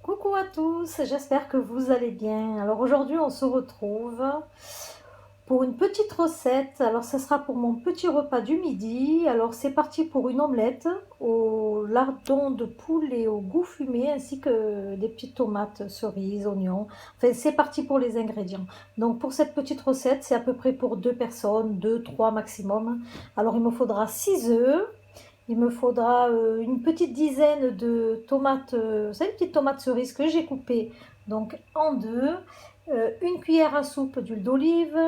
Coucou à tous, j'espère que vous allez bien. Alors aujourd'hui on se retrouve pour une petite recette. Alors ce sera pour mon petit repas du midi. Alors c'est parti pour une omelette au lardon de poulet et au goût fumé ainsi que des petites tomates, cerises, oignons. Enfin c'est parti pour les ingrédients. Donc pour cette petite recette c'est à peu près pour deux personnes, deux, trois maximum. Alors il me faudra 6 œufs. Il me faudra une petite dizaine de tomates, vous savez, petites tomates cerises que j'ai coupées donc en deux, une cuillère à soupe d'huile d'olive,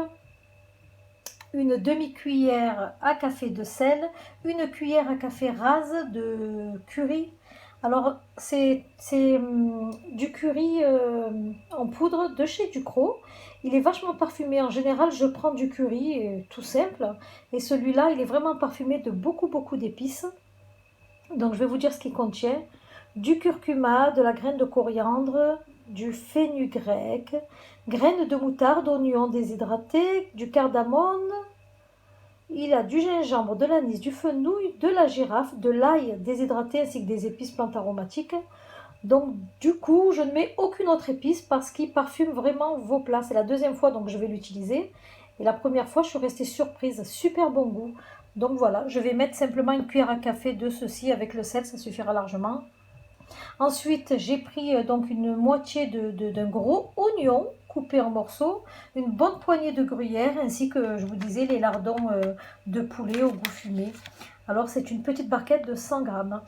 une demi-cuillère à café de sel, une cuillère à café rase de curry. Alors c'est du curry en poudre de chez Ducros. Il est vachement parfumé. En général, je prends du curry tout simple. Et celui-là, il est vraiment parfumé de beaucoup d'épices. Donc je vais vous dire ce qu'il contient. Du curcuma, de la graine de coriandre, du fenugrec, graines de moutarde, oignons déshydratés, du cardamone. Il a du gingembre, de l'anis, du fenouil, de la girafe, de l'ail déshydraté ainsi que des épices plantes aromatiques. Donc du coup, je ne mets aucune autre épice parce qu'il parfume vraiment vos plats. C'est la deuxième fois donc je vais l'utiliser. Et la première fois, je suis restée surprise. Super bon goût. Donc voilà, je vais mettre simplement une cuillère à café de ceci avec le sel, ça suffira largement. Ensuite, j'ai pris donc une moitié d'un gros oignon coupé en morceaux, une bonne poignée de gruyère ainsi que je vous disais les lardons de poulet au goût fumé. Alors c'est une petite barquette de 100 grammes.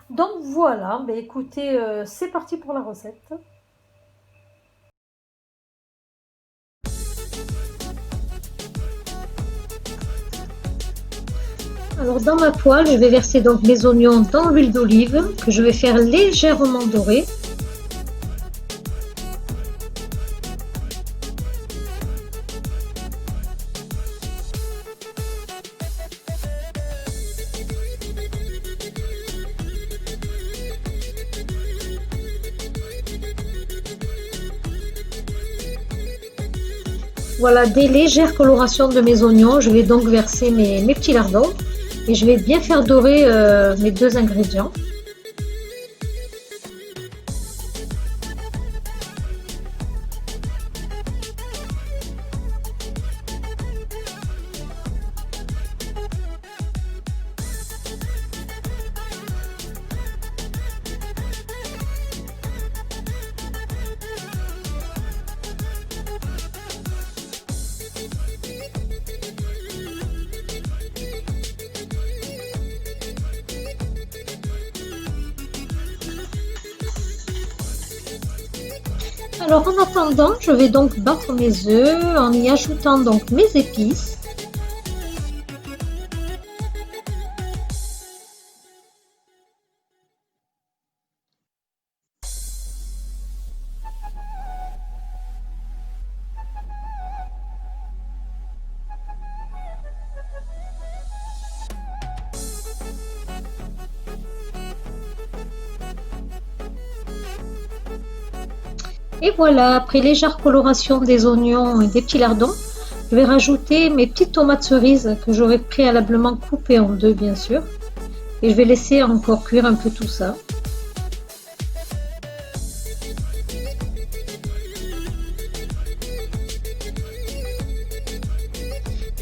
Donc voilà, ben écoutez, c'est parti pour la recette. Alors dans ma poêle, je vais verser donc mes oignons dans l'huile d'olive que je vais faire légèrement dorer. Voilà, des légères colorations de mes oignons, je vais donc verser mes petits lardons et je vais bien faire dorer mes deux ingrédients. Alors en attendant, je vais donc battre mes œufs en y ajoutant donc mes épices. Et voilà, après légère coloration des oignons et des petits lardons, je vais rajouter mes petites tomates cerises que j'aurai préalablement coupées en deux bien sûr. Et je vais laisser encore cuire un peu tout ça.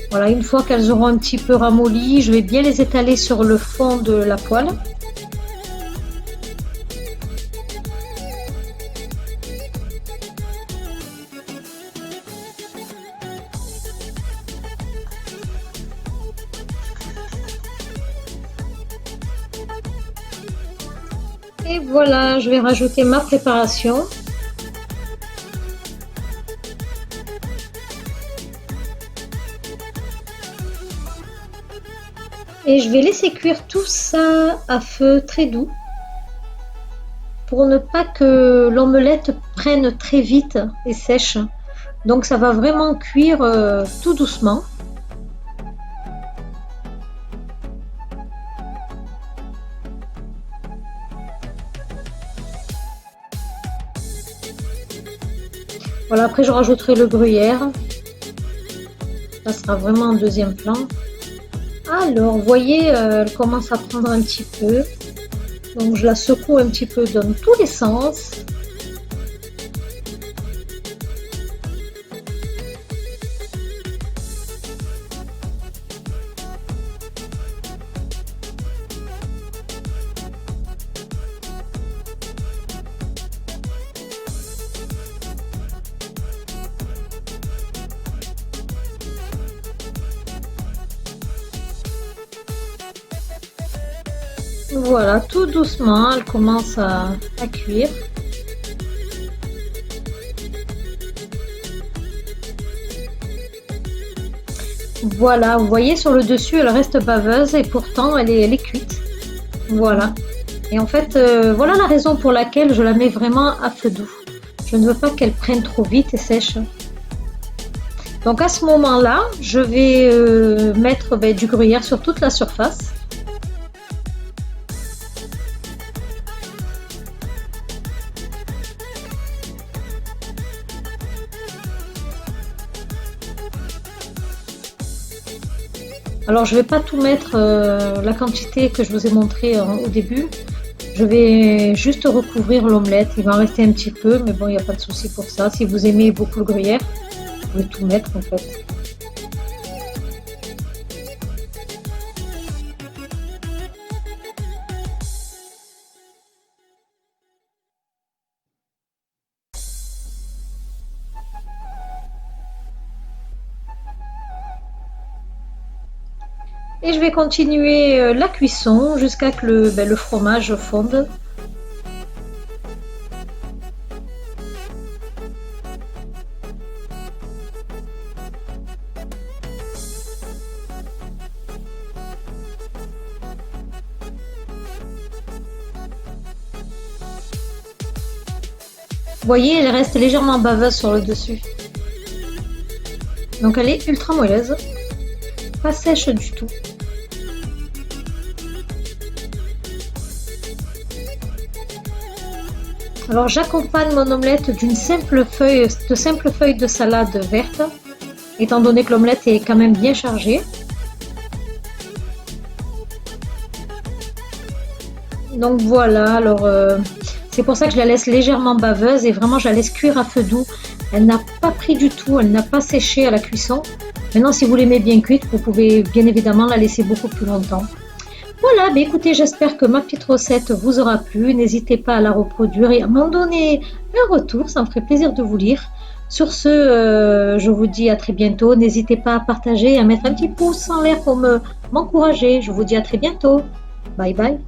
Voilà, une fois qu'elles auront un petit peu ramolli, je vais bien les étaler sur le fond de la poêle. Et voilà, je vais rajouter ma préparation. Et je vais laisser cuire tout ça à feu très doux pour ne pas que l'omelette prenne très vite et sèche. Donc ça va vraiment cuire tout doucement. Voilà, après je rajouterai le gruyère. Ça sera vraiment en deuxième plan. Alors, vous voyez, elle commence à prendre un petit peu. Donc je la secoue un petit peu dans tous les sens. Voilà, tout doucement, elle commence à cuire. Voilà, vous voyez sur le dessus, elle reste baveuse et pourtant elle est cuite. Voilà. Et en fait, voilà la raison pour laquelle je la mets vraiment à feu doux. Je ne veux pas qu'elle prenne trop vite et sèche. Donc à ce moment-là, je vais mettre du gruyère sur toute la surface. Alors je ne vais pas tout mettre la quantité que je vous ai montré au début. Je vais juste recouvrir l'omelette. Il va en rester un petit peu, mais bon, il n'y a pas de souci pour ça. Si vous aimez beaucoup le gruyère, vous pouvez tout mettre en fait. Et je vais continuer la cuisson jusqu'à que le fromage fonde. Vous voyez, elle reste légèrement baveuse sur le dessus. Donc elle est ultra moelleuse, pas sèche du tout. Alors j'accompagne mon omelette d'une simple feuille de salade verte, étant donné que l'omelette est quand même bien chargée. Donc voilà, alors c'est pour ça que je la laisse légèrement baveuse et vraiment je la laisse cuire à feu doux. Elle n'a pas pris du tout, elle n'a pas séché à la cuisson. Maintenant, si vous l'aimez bien cuite, vous pouvez bien évidemment la laisser beaucoup plus longtemps. Voilà, écoutez, j'espère que ma petite recette vous aura plu. N'hésitez pas à la reproduire et à m'en donner un retour, ça me ferait plaisir de vous lire. Sur ce, je vous dis à très bientôt. N'hésitez pas à partager et à mettre un petit pouce en l'air pour m'encourager. Je vous dis à très bientôt. Bye bye.